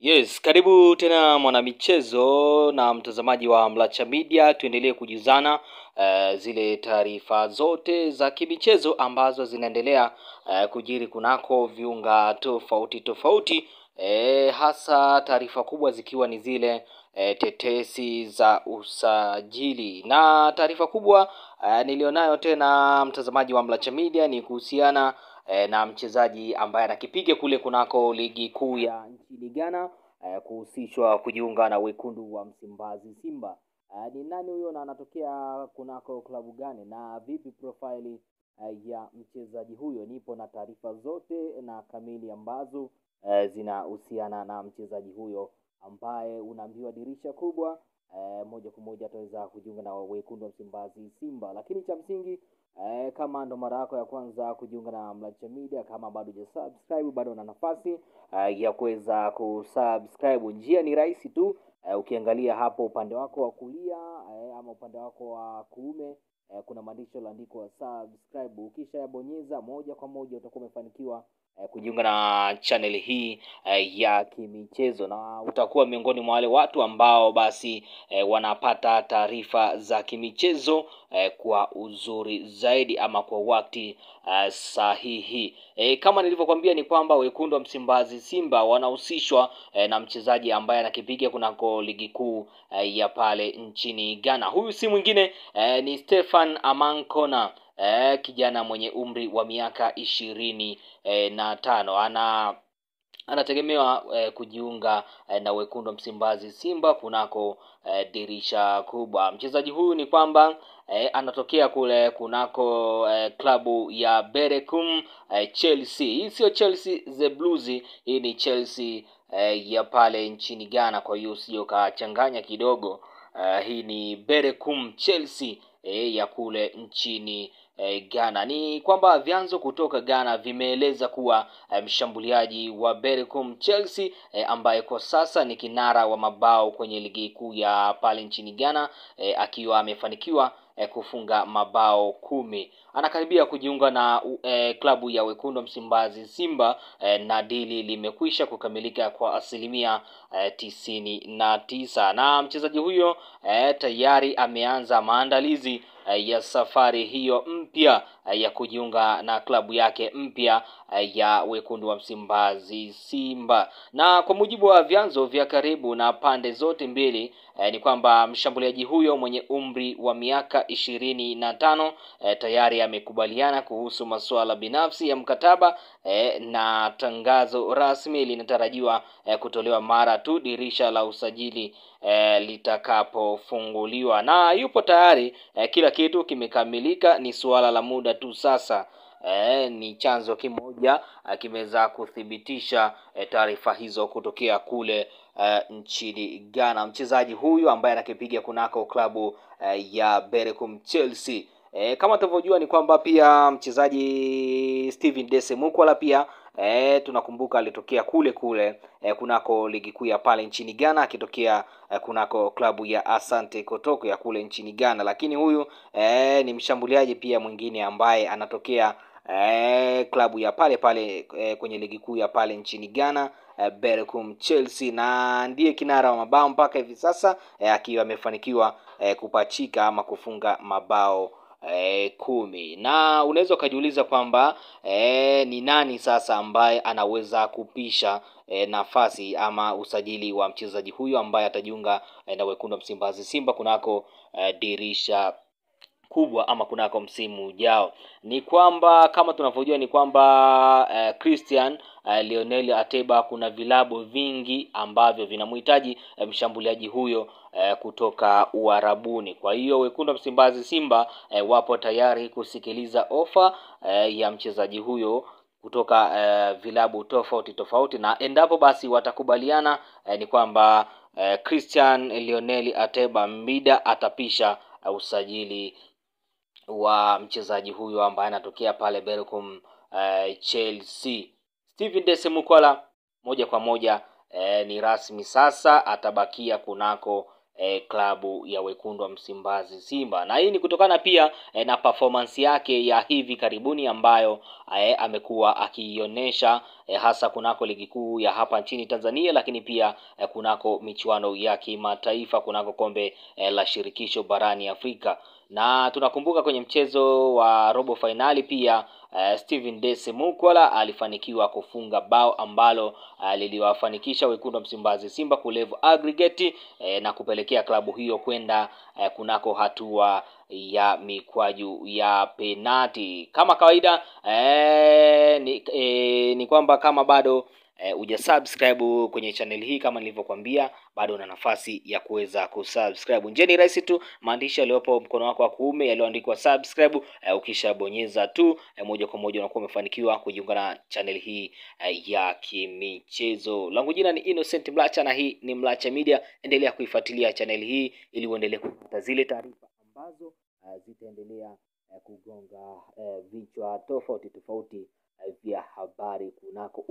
Yes, karibu tena mwanamichezo na mtazamaji wa Mlacha Media, tuendelee kujuzana zile taarifa zote za kimichezo ambazo zinaendelea kujiri kunako viunga tofauti tofauti, hasa taarifa kubwa zikiwa ni zile tetesi za usajili. Na taarifa kubwa nilionayo tena mtazamaji wa Mlacha Media ni kuhusiana na mchezaji ambaye anakipiga kule kunako ligi kuu ya nchini Ghana, kuhusishwa kujiunga na wekundu wa Msimbazi Simba. Ni nani huyo na anatokea kunako klabu gani na vipi profile ya mchezaji huyo? Nipo na taarifa zote na kamili ambazo zinahusiana na mchezaji huyo ambaye unaambiwa dirisha kubwa moja kwa moja ataweza kujiunga na wekundu wa Msimbazi Simba. Lakini cha msingi, kama ndo mara yako ya kwanza kujiunga na Mlacha Media, kama bado hujasubscribe, bado una nafasi ya kuweza kusubscribe. Njia ni rahisi tu, ukiangalia hapo upande wako wa kulia ama upande wako wa kuume, kuna maandishi yaliyoandikwa subscribe. Ukisha yabonyeza, moja kwa moja utakuwa umefanikiwa kujiunga na channel hii ya kimichezo, na utakuwa miongoni mwa wale watu ambao basi wanapata taarifa za kimichezo kwa uzuri zaidi ama kwa wakati sahihi. Kama nilivyokuambia ni kwamba wekundu wa Msimbazi Simba wanahusishwa na mchezaji ambaye anakipiga kunako ligi kuu ya pale nchini Ghana. Huyu si mwingine ni Stephen Amankona, kijana mwenye umri wa miaka 25. Anategemewa kujiunga na wekundu wa Msimbazi Simba kunako dirisha kubwa. Mchezaji huyu ni kwamba anatokea kule kunako klabu ya Berekum Chelsea. Hii sio Chelsea the Blues, hii ni Chelsea ya pale nchini Ghana, kwa hiyo sio kachanganya kidogo. Hii ni Berekum Chelsea ya kule nchini Ghana. Ni kwamba vyanzo kutoka Ghana vimeeleza kuwa mshambuliaji wa Berekum Chelsea ambaye kwa sasa ni kinara wa mabao kwenye ligi kuu ya pale nchini Ghana, akiwa amefanikiwa kufunga mabao 10, anakaribia kujiunga na klabu ya wekundu wa Msimbazi Simba, na dili limekwisha kukamilika kwa 99%. Na mchezaji huyo tayari ameanza maandalizi ya safari hiyo mpya ya kujiunga na klabu yake mpya ya wekundu wa Msimbazi Simba. Na kwa mujibu wa vyanzo vya karibu na pande zote mbili, ni kwamba mshambuliaji huyo mwenye umri wa miaka 25 tayari amekubaliana kuhusu masuala binafsi ya mkataba, na tangazo rasmi linatarajiwa kutolewa mara tu dirisha la usajili litakapofunguliwa, na yupo tayari, kila kitu kimekamilika, ni suala la muda tu sasa. Ni chanzo kimoja kimeweza kuthibitisha taarifa hizo kutokea kule nchini Ghana. Mchezaji huyu ambaye anakipiga kunako klabu ya Berekum Chelsea, kama tunavyojua ni kwamba pia mchezaji Steven Desemukwala pia tunakumbuka alitokea kule kunako ligi kuu ya pale nchini Ghana, akitokea kunako klabu ya Asante Kotoko ya kule nchini Ghana. Lakini huyu ni mshambuliaji pia mwingine ambaye anatokea klabu ya pale kwenye ligi kuu ya pale nchini Ghana, Berekum Chelsea, na ndiye kinara wa mabao mpaka hivi sasa, akiwa amefanikiwa kupachika ama kufunga mabao 10. Na unaweza kujiuliza kwamba ni nani sasa ambaye anaweza kupisha nafasi ama usajili wa mchezaji huyo ambaye atajiunga na wekundu wa Msimbazi Simba kunako dirisha kubwa ama kunako msimu ujao. Ni kwamba kama tunavyojua ni kwamba Christian Lionel Ateba, kuna vilabu vingi ambavyo vinamhitaji mshambuliaji huyo kutoka Uarabuni. Kwa hiyo wekundu wa Msimbazi Simba wapo tayari kusikiliza ofa ya mchezaji huyo kutoka vilabu tofauti, na endapo basi watakubaliana, ni kwamba Christian Lionel Ateba Mbida atapisha usajili wa mchezaji huyo ambaye anatokea pale Berekum Chelsea. Steven Desemukwala moja kwa moja ni rasmi sasa atabakia kunako klabu ya wekundu wa Msimbazi Simba, na hii ni kutokana pia na performance yake ya hivi karibuni ambayo amekuwa akiionyesha hasa kunako ligi kuu ya hapa nchini Tanzania, lakini pia kunako michuano ya kimataifa, kunako kombe la shirikisho barani Afrika. Na tunakumbuka kwenye mchezo wa robo finali pia Steven Dese Mukwala alifanikiwa kufunga bao ambalo liliwafanikisha wekundu wa Msimbazi Simba kulevel aggregate na kupelekea klabu hiyo kwenda kunako hatua ya mikwaju ya penati. Kama kawaida ni kwamba kama bado hujasubscribe kwenye channel hii, kama nilivyokuambia, bado una nafasi ya kuweza kusubscribe. Njeni rahisi tu, maandishi yaliyopo mkono wako wa kuume yaliyoandikwa subscribe, ukishabonyeza tu moja kwa moja unakuwa umefanikiwa kujiunga na channel hii ya kimichezo. Langu jina ni Innocent Mlacha na hii ni Mlacha Media. Endelea kuifuatilia channel hii ili uendelee kupata zile taarifa ambazo zitaendelea kugonga vichwa tofauti vya habari kunako